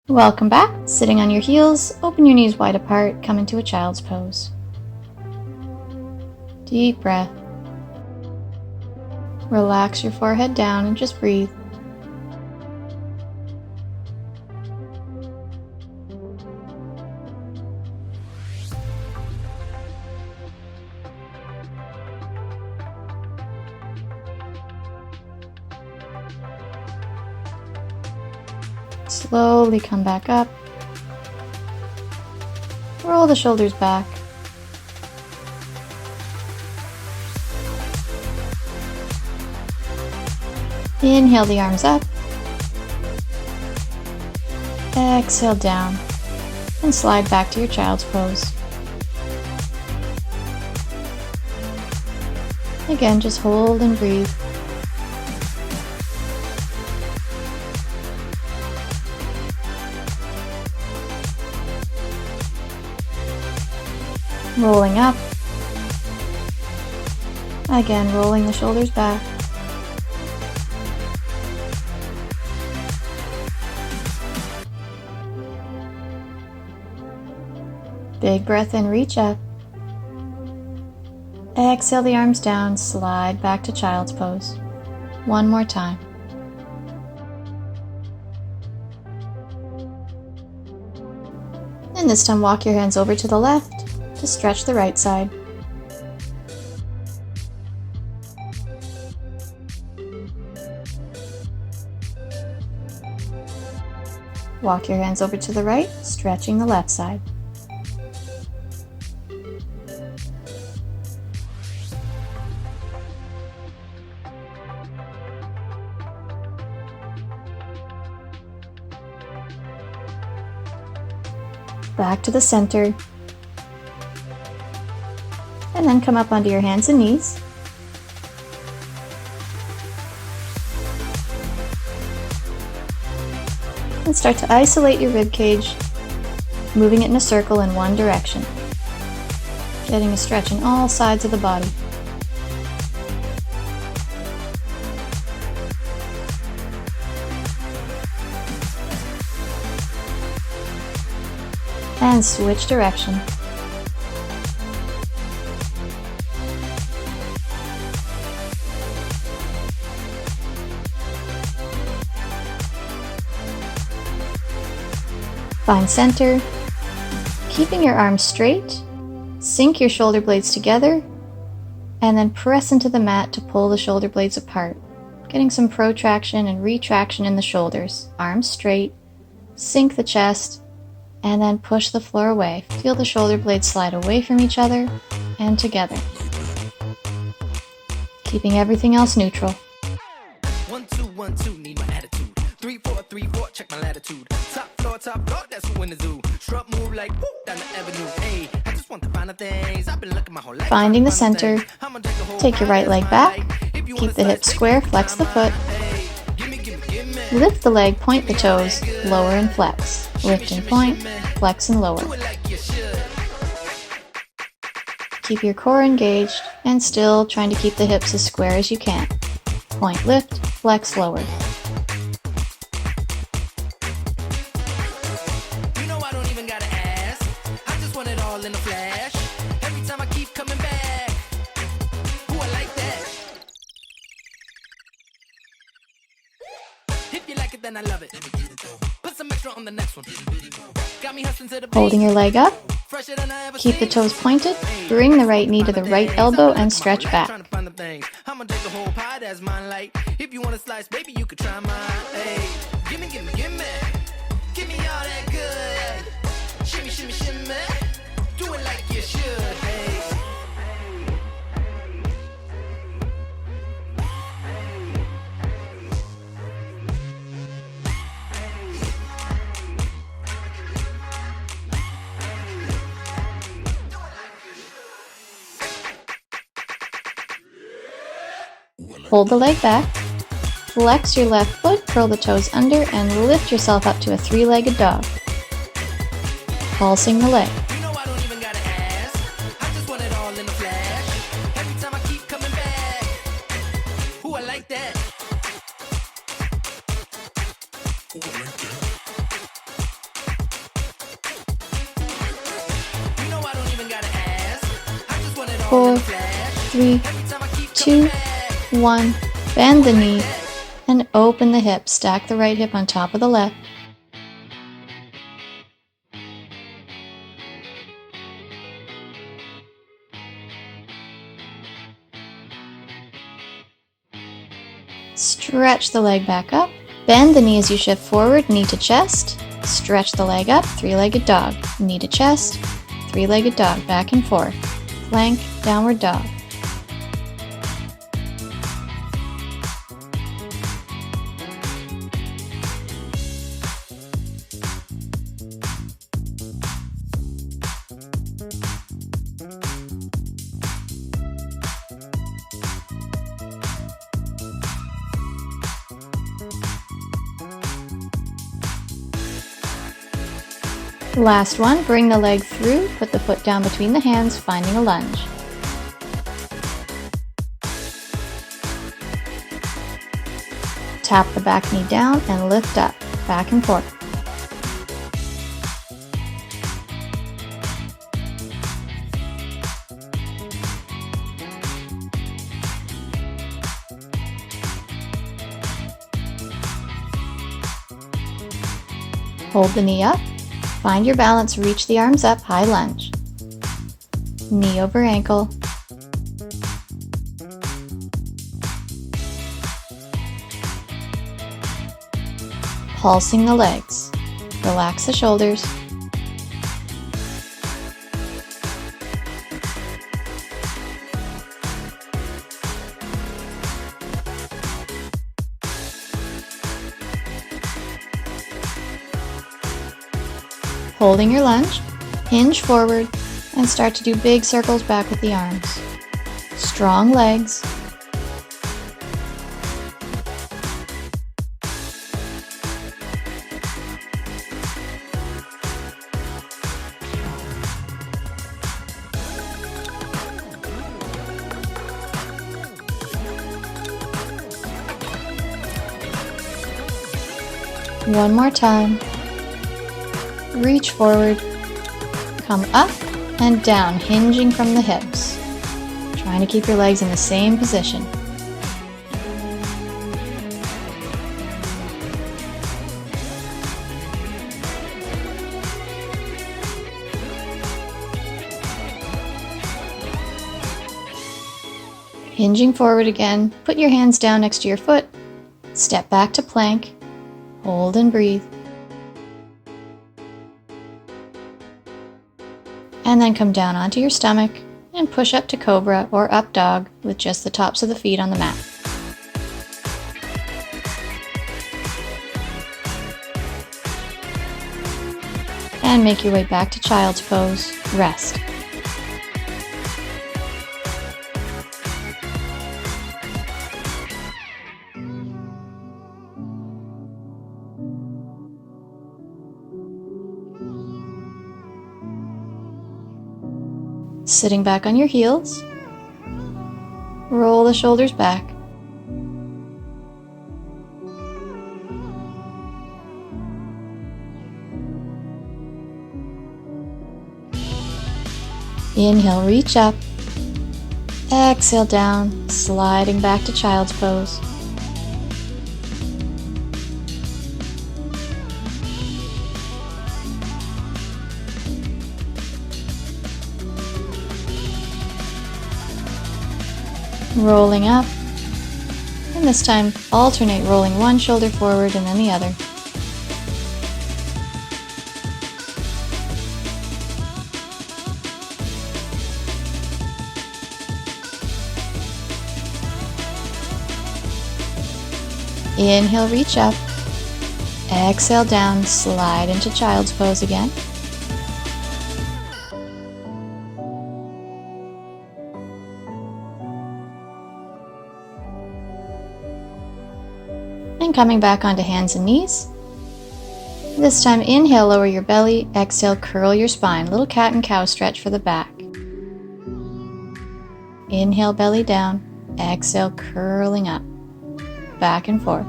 Welcome back. Sitting on your heels, open your knees wide apart, come into a child's pose. Deep breath. Relax your forehead down and just breathe. Slowly come back up. Roll the shoulders back. Inhale the arms up. Exhale down. And slide back to your child's pose. Again, just hold and breathe. Rolling up. Again, rolling the shoulders back. Big breath in, reach up. Exhale the arms down, slide back to child's pose. One more time. And this time walk your hands over to the left to stretch the right side. Walk your hands over to the right, stretching the left side. Back to the center. And then come up onto your hands and knees. And start to isolate your rib cage, moving it in a circle in one direction. Getting a stretch in all sides of the body. And switch direction. Find center, keeping your arms straight, sink your shoulder blades together, and then press into the mat to pull the shoulder blades apart, getting some protraction and retraction in the shoulders. Arms straight, sink the chest, and then push the floor away. Feel the shoulder blades slide away from each other and together, keeping everything else neutral. 1 2 1 2, need my attitude. 3 4 3 4, check my latitude. Top floor, that's who in the zoo. Strut move like whoop down the avenue. Hey, I just want the finer things. I've been looking my whole life. Finding the center, take your right leg back, keep the hips square, flex the foot. Lift the leg, point the toes, lower and flex. Lift and point, flex and lower. Keep your core engaged and still trying to keep the hips as square as you can. Point, lift, flex, lower. You know I don't even gotta ask. I just want it all in a flash. Every time I keep coming back. Ooh, I like that. If you like it, then I love it. Put some extra on the next one. Got me hustling to the beat. Holding your leg up, keep the toes pointed, bring the right knee to the right elbow and stretch back. I'ma take the whole pie, that's mine. Like, if you want a slice, baby, you could try mine. Hey, give me, give me all that good. Shimmy, shimmy, shimmy, do it like you should. Hey. Hold the leg back, flex your left foot, curl the toes under, and lift yourself up to a three-legged dog. Pulsing the leg. You know I don't even gotta ask. I just want it all in a flash. Every time I keep coming back. Ooh, I like that. 4, 3, 2, 1. Bend the knee and open the hip. Stack the right hip on top of the left. Stretch the leg back up. Bend the knee as you shift forward, knee to chest. Stretch the leg up, three-legged dog. Knee to chest, three-legged dog, back and forth. Plank, downward dog. Last one, bring the leg through, put the foot down between the hands, finding a lunge. Tap the back knee down and lift up, back and forth. Hold the knee up. Find your balance, reach the arms up, high lunge. Knee over ankle. Pulsing the legs. Relax the shoulders. Holding your lunge, hinge forward, and start to do big circles back with the arms. Strong legs. One more time. Reach forward, come up and down, hinging from the hips. Trying to keep your legs in the same position. Hinging forward again, put your hands down next to your foot, step back to plank, hold and breathe. And then come down onto your stomach and push up to cobra or up dog with just the tops of the feet on the mat. And make your way back to child's pose. Rest. Sitting back on your heels, roll the shoulders back. Inhale, reach up. Exhale down, sliding back to child's pose. Rolling up, and this time alternate rolling one shoulder forward and then the other. Inhale, reach up. Exhale down, slide into child's pose again. And coming back onto hands and knees. This time inhale, lower your belly. Exhale, curl your spine. Little cat and cow stretch for the back. Inhale, belly down. Exhale, curling up. Back and forth.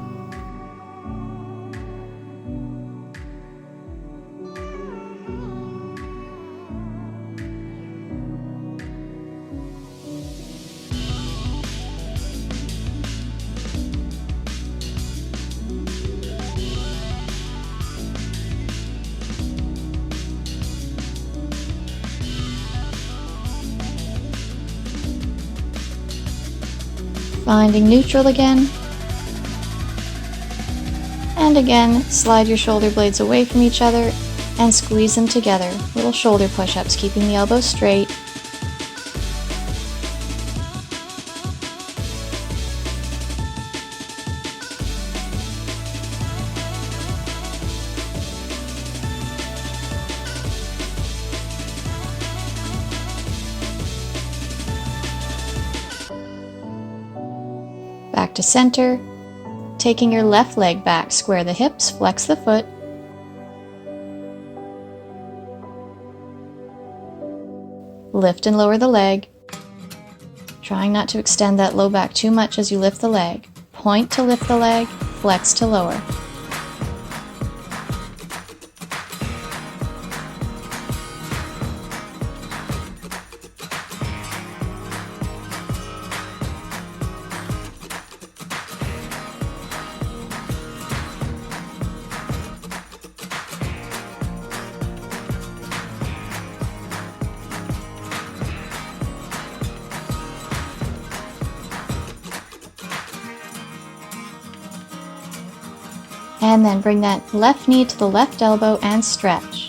Finding neutral again. And again, slide your shoulder blades away from each other and squeeze them together. Little shoulder push-ups, keeping the elbows straight. Back to center. Taking your left leg back, square the hips, flex the foot. Lift and lower the leg. Trying not to extend that low back too much as you lift the leg. Point to lift the leg, flex to lower. And then bring that left knee to the left elbow and stretch.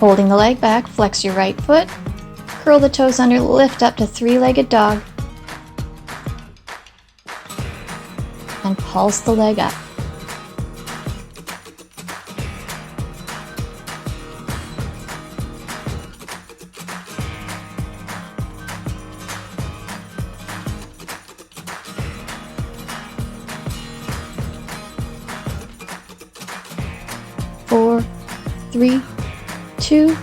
Holding the leg back, flex your right foot, curl the toes under, lift up to three-legged dog, and pulse the leg up. Four, three, 2,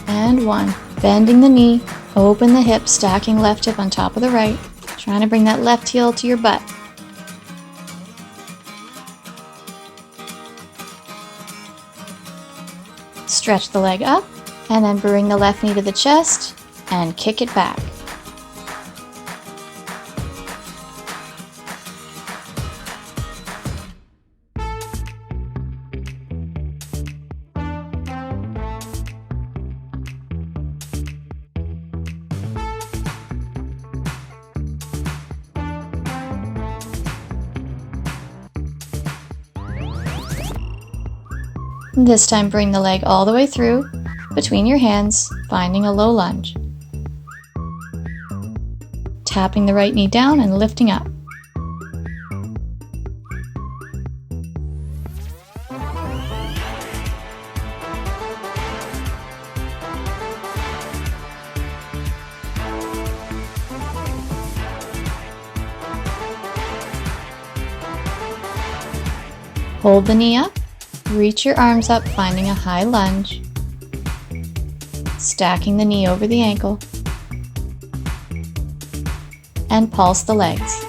and 1. Bending the knee, open the hip, stacking left hip on top of the right, trying to bring that left heel to your butt. Stretch the leg up, and then bring the left knee to the chest, and kick it back. This time bring the leg all the way through, between your hands, finding a low lunge. Tapping the right knee down and lifting up. Hold the knee up. Reach your arms up, finding a high lunge. Stacking the knee over the ankle. And pulse the legs.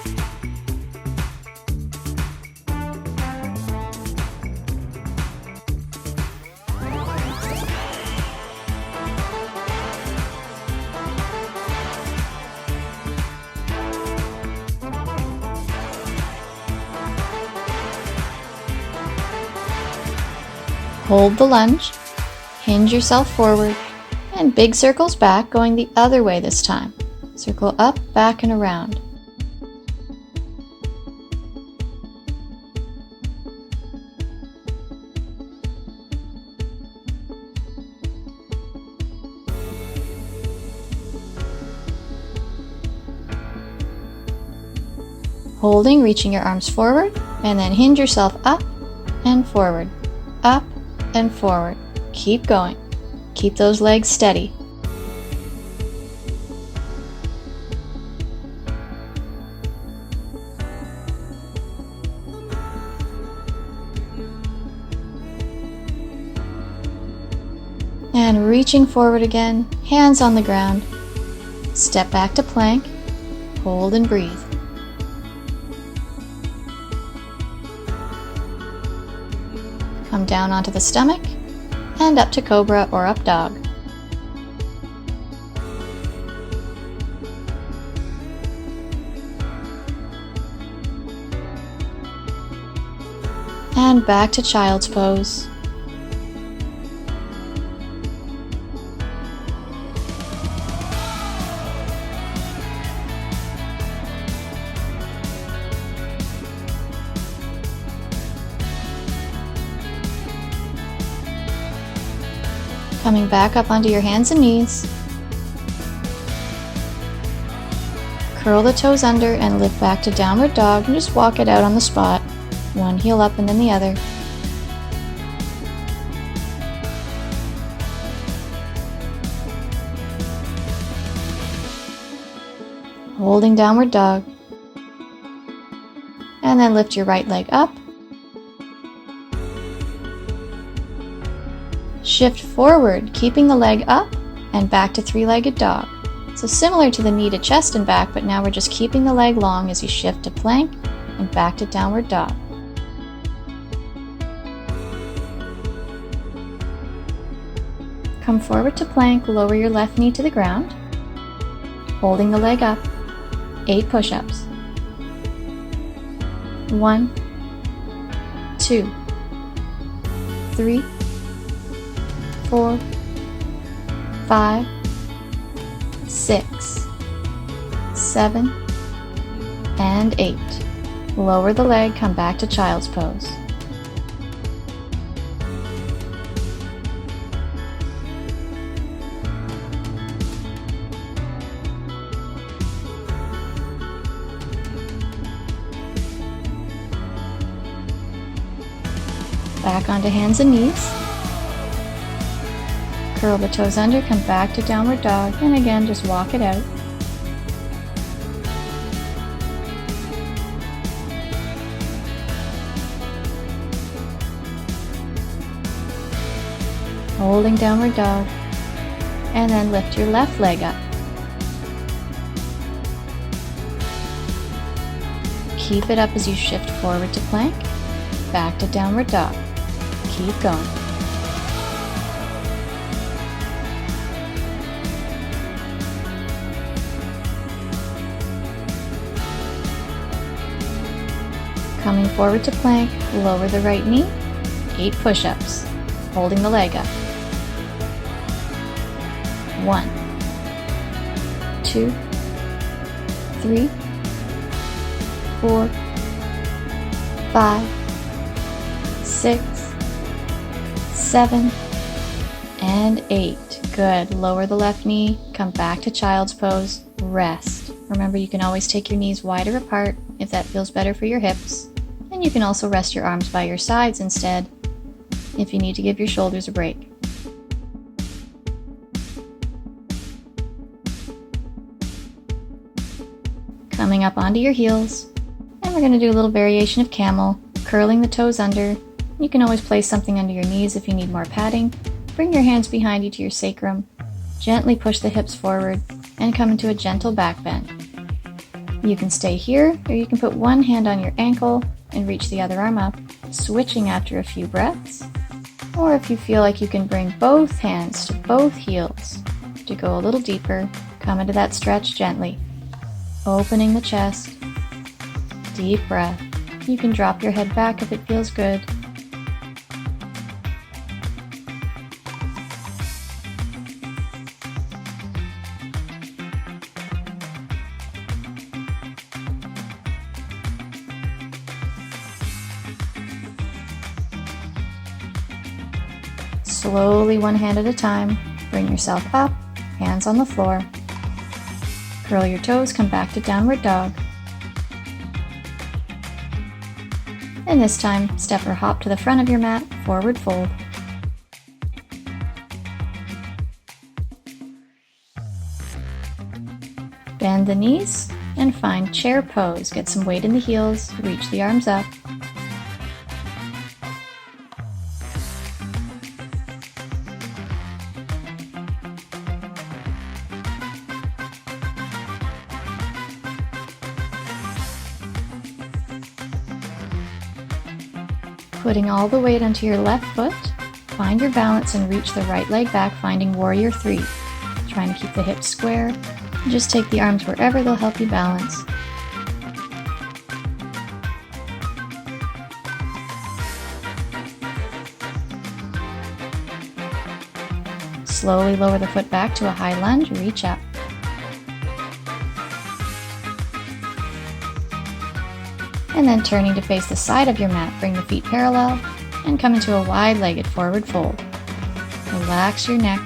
Hold the lunge, hinge yourself forward, and big circles back, going the other way this time. Circle up, back, and around. Holding, reaching your arms forward, and then hinge yourself up and forward, up and forward. Keep going. Keep those legs steady. And reaching forward again, hands on the ground. Step back to plank, hold and breathe. Come down onto the stomach and up to cobra or up dog. And back to child's pose. Coming back up onto your hands and knees. Curl the toes under and lift back to downward dog and just walk it out on the spot. One heel up and then the other. Holding downward dog. And then lift your right leg up. Shift forward, keeping the leg up and back to three-legged dog. So similar to the knee to chest and back, but now we're just keeping the leg long as you shift to plank and back to downward dog. Come forward to plank, lower your left knee to the ground, holding the leg up, 8 push-ups. 1, 2, 3, 4, 5, 6, 7, and 8. Lower the leg, come back to child's pose. Back onto hands and knees. Curl the toes under, come back to downward dog, and again just walk it out. Holding downward dog, and then lift your left leg up. Keep it up as you shift forward to plank, back to downward dog. Keep going. Coming forward to plank, lower the right knee, 8 push-ups, holding the leg up. 1, 2, 3, 4, 5, 6, 7, and 8. Good. Lower the left knee, come back to child's pose, rest. Remember, you can always take your knees wider apart if that feels better for your hips. And you can also rest your arms by your sides instead if you need to give your shoulders a break. Coming up onto your heels, and we're going to do a little variation of camel, curling the toes under. You can always place something under your knees if you need more padding. Bring your hands behind you to your sacrum, gently push the hips forward, and come into a gentle back bend. You can stay here, or you can put one hand on your ankle and reach the other arm up, switching after a few breaths. Or if you feel like you can bring both hands to both heels to go a little deeper, come into that stretch gently, opening the chest, deep breath. You can drop your head back if it feels good. Slowly, one hand at a time, bring yourself up, hands on the floor. Curl your toes, come back to downward dog. And this time, step or hop to the front of your mat, forward fold. Bend the knees and find chair pose. Get some weight in the heels, reach the arms up. Putting all the weight onto your left foot, find your balance and reach the right leg back, finding Warrior 3. Trying to keep the hips square. Just take the arms wherever they'll help you balance. Slowly lower the foot back to a high lunge, reach up. And then turning to face the side of your mat, bring the feet parallel and come into a wide-legged forward fold. Relax your neck.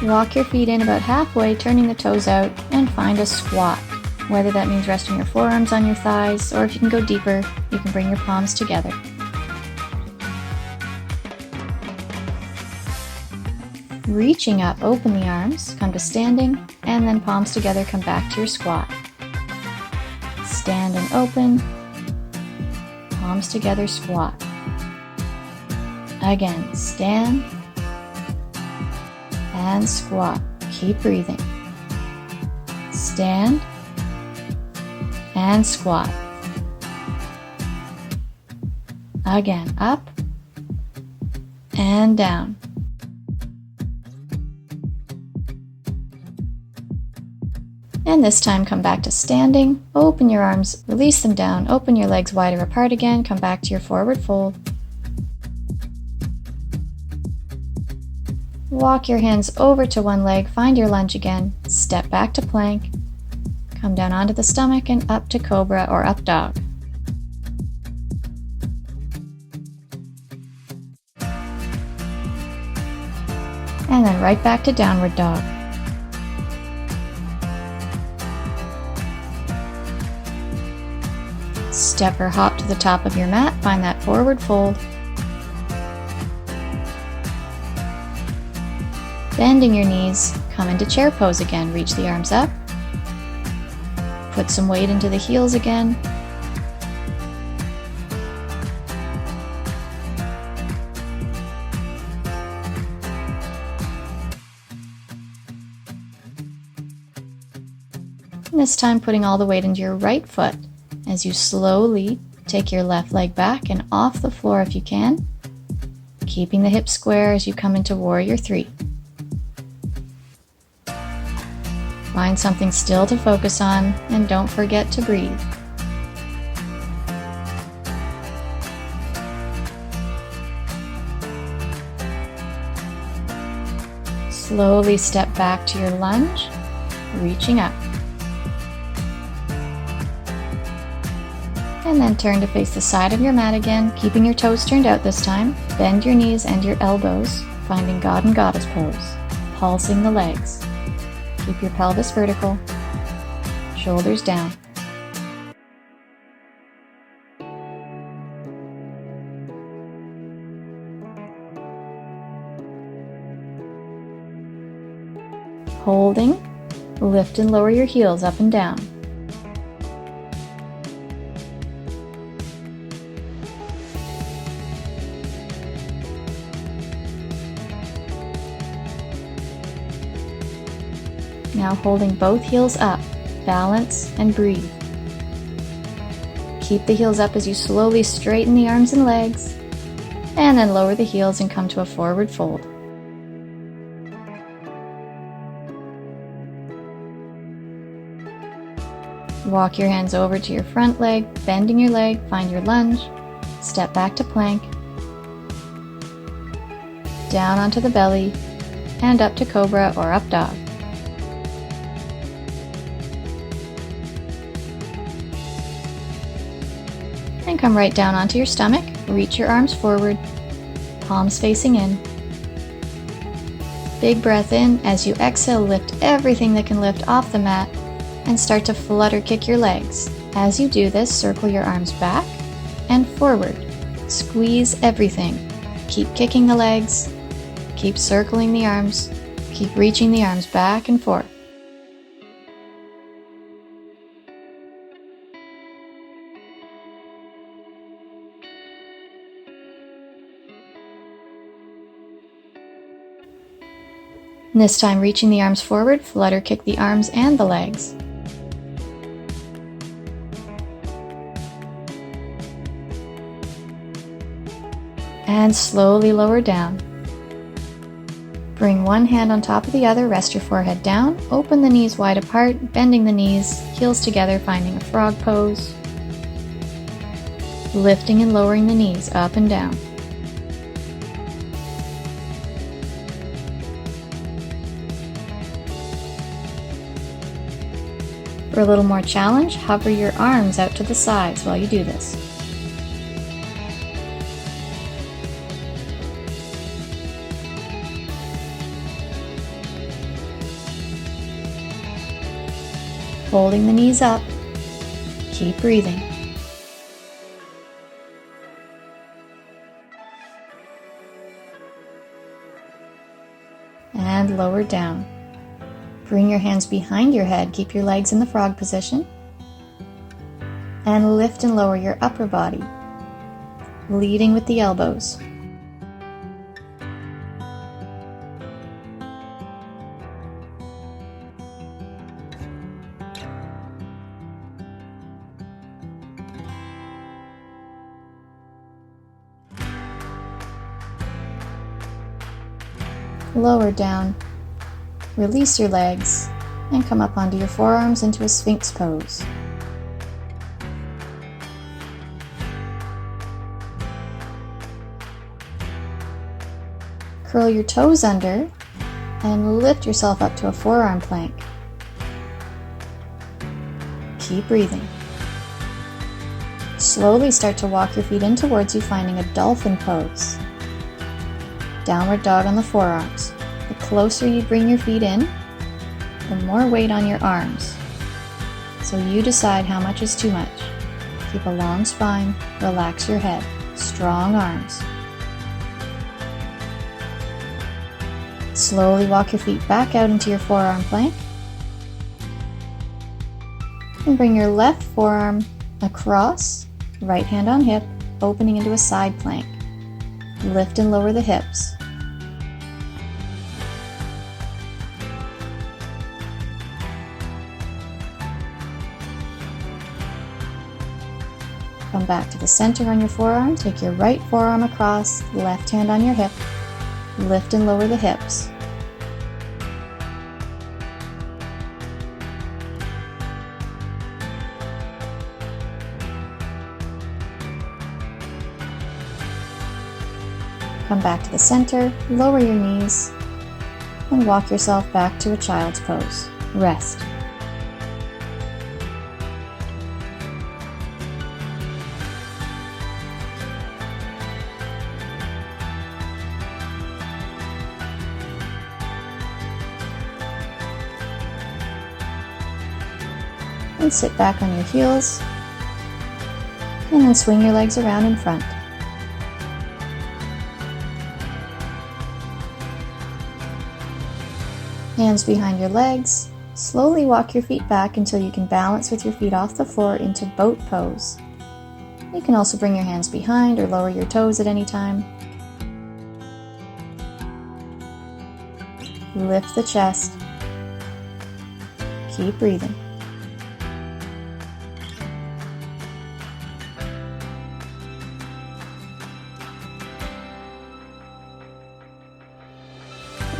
Walk your feet in about halfway, turning the toes out, and find a squat. Whether that means resting your forearms on your thighs, or if you can go deeper, you can bring your palms together. Reaching up, open the arms, come to standing, and then palms together, come back to your squat. Stand and open, palms together, squat. Again, stand and squat. Keep breathing. Stand and squat. Again, up and down. And this time come back to standing, open your arms, release them down, open your legs wider apart again, come back to your forward fold. Walk your hands over to one leg, find your lunge again, step back to plank, come down onto the stomach and up to cobra or up dog. And then right back to downward dog. Step or hop to the top of your mat, find that forward fold. Bending your knees, come into chair pose again, reach the arms up. Put some weight into the heels again. And this time putting all the weight into your right foot as you slowly take your left leg back and off the floor if you can, keeping the hips square as you come into Warrior 3. Find something still to focus on and don't forget to breathe. Slowly step back to your lunge, reaching up. And then turn to face the side of your mat again, keeping your toes turned out this time. Bend your knees and your elbows, finding God and Goddess pose. Pulsing the legs. Keep your pelvis vertical, shoulders down. Holding, lift and lower your heels up and down. Now holding both heels up, balance and breathe. Keep the heels up as you slowly straighten the arms and legs, and then lower the heels and come to a forward fold. Walk your hands over to your front leg, bending your leg, find your lunge, step back to plank, down onto the belly, and up to cobra or up dog. And come right down onto your stomach, reach your arms forward, palms facing in. Big breath in. As you exhale, lift everything that can lift off the mat and start to flutter kick your legs. As you do this, circle your arms back and forward. Squeeze everything. Keep kicking the legs, keep circling the arms, keep reaching the arms back and forth. This time, reaching the arms forward, flutter kick the arms and the legs. And slowly lower down. Bring one hand on top of the other, rest your forehead down, open the knees wide apart, bending the knees, heels together, finding a frog pose. Lifting and lowering the knees up and down. For a little more challenge, hover your arms out to the sides while you do this. Holding the knees up, keep breathing. And lower down. Bring your hands behind your head, keep your legs in the frog position. And lift and lower your upper body, leading with the elbows. Lower down, release your legs, and come up onto your forearms into a Sphinx pose. Curl your toes under and lift yourself up to a forearm plank. Keep breathing. Slowly start to walk your feet in towards you, finding a dolphin pose. Downward dog on the forearms. The closer you bring your feet in, the more weight on your arms. So you decide how much is too much. Keep a long spine, relax your head, strong arms. Slowly walk your feet back out into your forearm plank. And bring your left forearm across, right hand on hip, opening into a side plank. Lift and lower the hips. Come back to the center on your forearm, take your right forearm across, left hand on your hip, lift and lower the hips. Come back to the center, lower your knees, and walk yourself back to a child's pose. Rest. And sit back on your heels, and then swing your legs around in front. Hands behind your legs, slowly walk your feet back until you can balance with your feet off the floor into boat pose. You can also bring your hands behind or lower your toes at any time. Lift the chest. Keep breathing.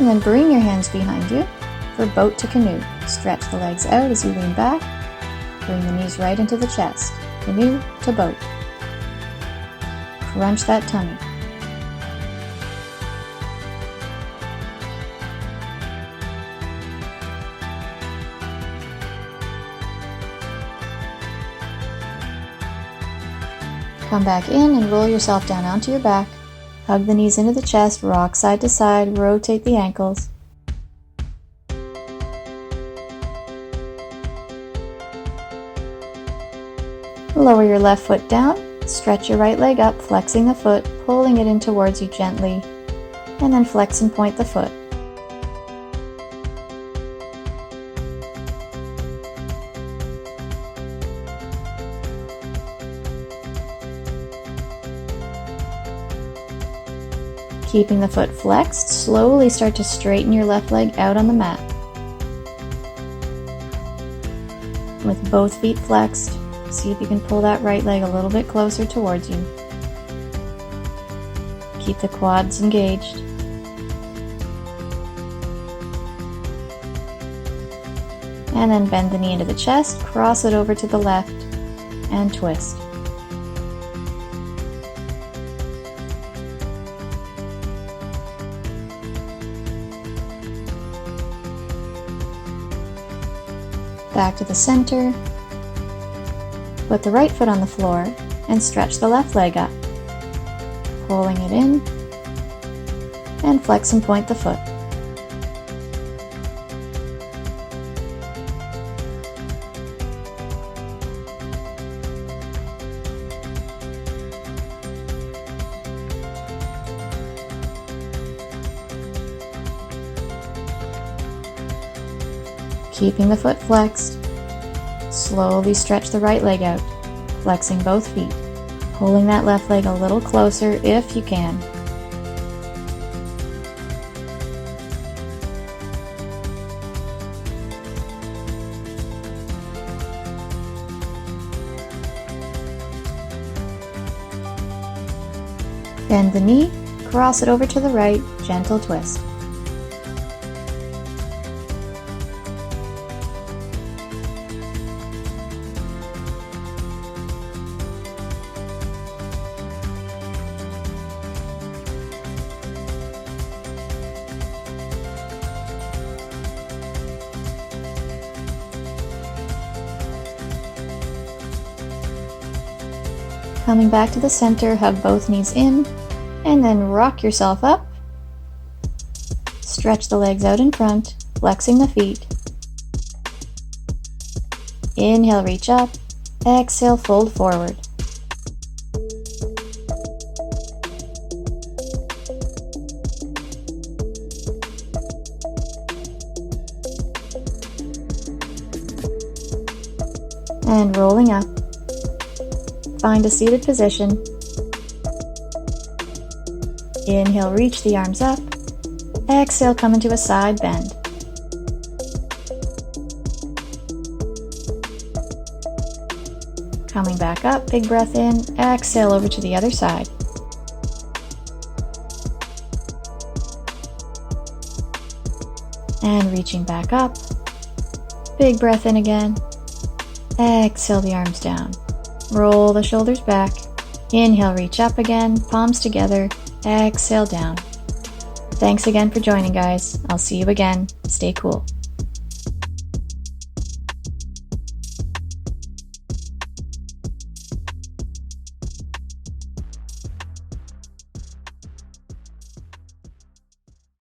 And then bring your hands behind you for boat to canoe. Stretch the legs out as you lean back. Bring the knees right into the chest. Canoe to boat. Crunch that tummy. Come back in and roll yourself down onto your back. Hug the knees into the chest, rock side to side, rotate the ankles. Lower your left foot down, stretch your right leg up, flexing the foot, pulling it in towards you gently, and then flex and point the foot. Keeping the foot flexed, slowly start to straighten your left leg out on the mat. With both feet flexed, see if you can pull that right leg a little bit closer towards you. Keep the quads engaged. And then bend the knee into the chest, cross it over to the left, and twist. Back to the center. Put the right foot on the floor and stretch the left leg up. Pulling it in, and flex and point the foot. Keeping the foot flexed, slowly stretch the right leg out, flexing both feet, pulling that left leg a little closer if you can. Bend the knee, cross it over to the right, gentle twist. Coming back to the center, hug both knees in, and then rock yourself up. Stretch the legs out in front, flexing the feet. Inhale, reach up. Exhale, fold forward. And rolling up. Find a seated position. Inhale, reach the arms up. Exhale, come into a side bend. Coming back up, big breath in. Exhale over to the other side. And reaching back up. Big breath in again. Exhale the arms down. Roll the shoulders back. Inhale, reach up again, palms together. Exhale down. Thanks again for joining, guys. I'll see you again. Stay cool.